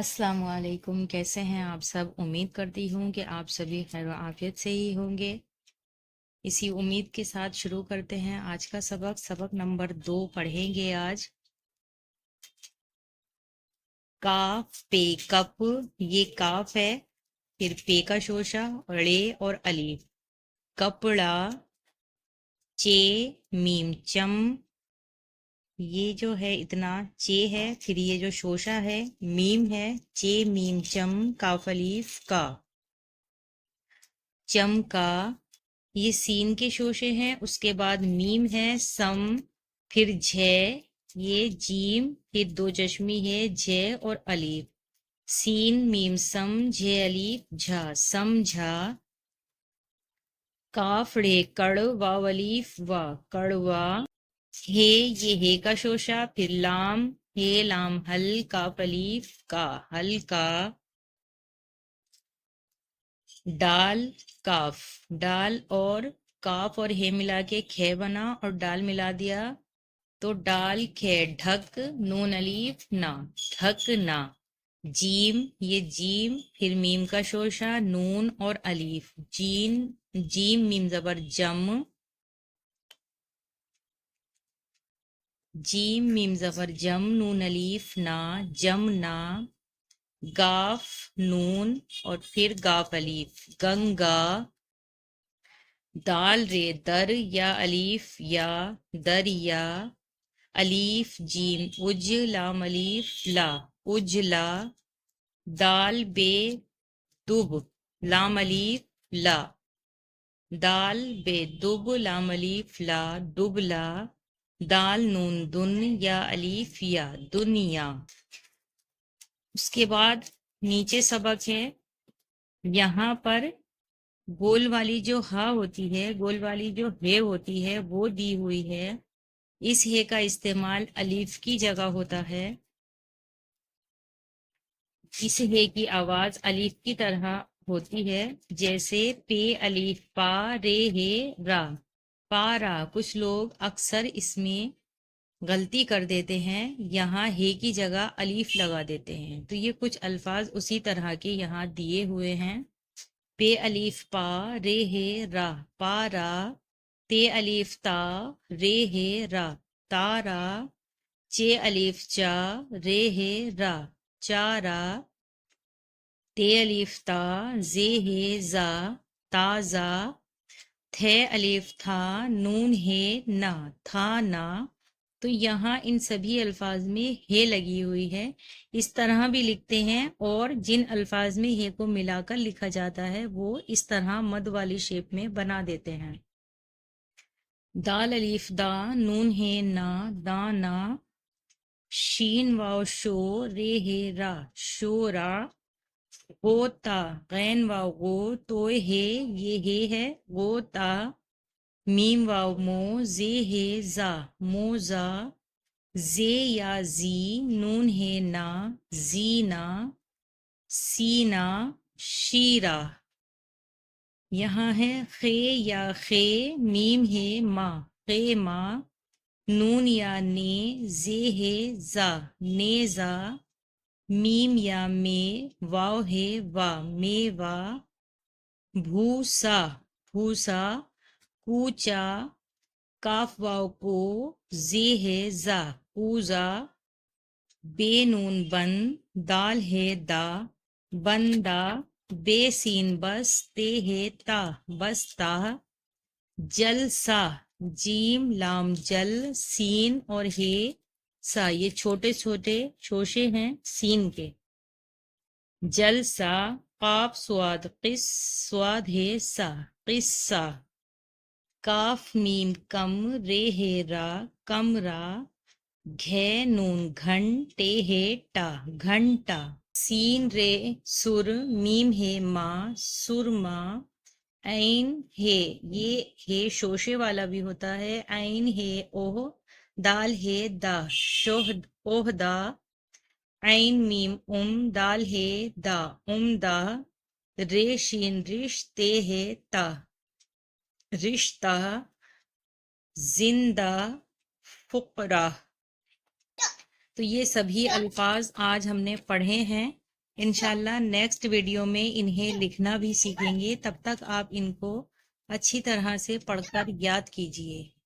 अस्सलाम वालेकुम। कैसे हैं आप सब? उम्मीद करती हूँ कि आप सभी खैर व आफियत से ही होंगे। इसी उम्मीद के साथ शुरू करते हैं आज का सबक। सबक नंबर 2 पढ़ेंगे आज। काफ पे कप, ये काफ है। फिर पे का शोशा, रे और अलीफ। कपड़ा, चे मीम चम, ये जो है इतना चे है। फिर ये जो शोशा है मीम है, चे मीम चम काफ अलीफ का। चम का, ये सीन के शोशे हैं। उसके बाद मीम है, सम, फिर झे, ये जीम, फिर दो चश्मी है, झे और अलीफ। सीन मीम सम झे अलीफ झा, समझा। काफ रे कड़ वाव अलीफ वा, कड़वा। हे, ये हे का शोशा। फिर लाम, हे लाम हल काफ अलीफ का, हल्का। डाल, काफ, डाल और काफ और हे मिला के खे बना और डाल मिला दिया तो डाल खे, ढक, नून अलीफ ना, ढक ना। जीम, ये जीम, फिर मीम का शोशा, नून और अलीफ, जीन, जीम मीम जबर जम, जीम मीम जबर जम, नून अलीफ ना, जम ना। गाफ, नून और फिर गाफ अलीफ, गंगा। दाल रे दर, या अलीफ या, दरिया। अलीफ जीम उज, लाम अलीफ ला, उजला। दाल बे दुब, लाम अलीफ ला, दाल बे दुब, लाम अलीफ ला, दुबला। दाल नून दुन, या अलीफ या, दुनिया। उसके बाद नीचे सबक है। यहाँ पर गोल वाली जो हा होती है, गोल वाली जो हे होती है वो दी हुई है। इस हे का इस्तेमाल अलीफ की जगह होता है। इस हे की आवाज अलीफ की तरह होती है, जैसे पे अलीफ पा, रे हे रा, पारा। कुछ लोग अक्सर इसमें गलती कर देते हैं, यहाँ हे की जगह अलीफ लगा देते हैं। तो ये कुछ अल्फाज उसी तरह के यहाँ दिए हुए हैं। पे अलीफ पा, रे हे रा, पारा। ते अलीफ ता, रे हे रा, तारा। चे अलीफ चा, रे हे रा, चारा। ते अलीफ ता, जे हे जा, ताजा। थे अलीफ था, नून हे ना, था ना। तो यहाँ इन सभी अल्फाज में हे लगी हुई है। इस तरह भी लिखते हैं, और जिन अल्फाज में हे को मिलाकर लिखा जाता है वो इस तरह मद वाली शेप में बना देते हैं। दाल अलीफ दा, नून हे ना, दाना। शीन वाव शो, रे हे रा, शोरा। गोता, गैन वाव गो, तोय हे, ये हे है, गोता। मीम वाव मो, जे हे जा, मोजा। जे या जी, नून हे ना, जीना। सीना, शीरा। यहाँ है खे या खे, मीम है मा, खे मा। नून या ने, जे है जा, नेजा। मीम या में, वाव है वा, मेवा। भूसा, भूसा। कूचा, काफ वाव को, जे है जा, पूजा। बेनून बन, दाल है दा, बंदा। बेसीन बस, ते है ता, बस्ता। जलसा, जीम लाम जल, सीन और हे सा, ये छोटे छोटे शोशे हैं सीन के। जलसा, काफ स्वाद किस, स्वाद है सा, किस्सा। काफ मीम कम, रे है रा, कमरा। घे नून घन, टे है टा, घंटा। सीन रे सुर, मीम है माँ, सुरमा। ऐन है, ये है शोशे वाला भी होता है। ऐन है ओह, दाल है दा, शोह, ओहदा। ऐन मीम दाल है दा, उमदा। रे शीन रिश, ते है ता, रिश्ता। जिंदा, फुकरा। तो ये सभी अल्फाज आज हमने पढ़े हैं। انشاءاللہ نیکسٹ ویڈیو میں انہیں لکھنا بھی سیکھیں گے، تب تک آپ ان کو اچھی طرح سے پڑھ کر یاد کیجیے۔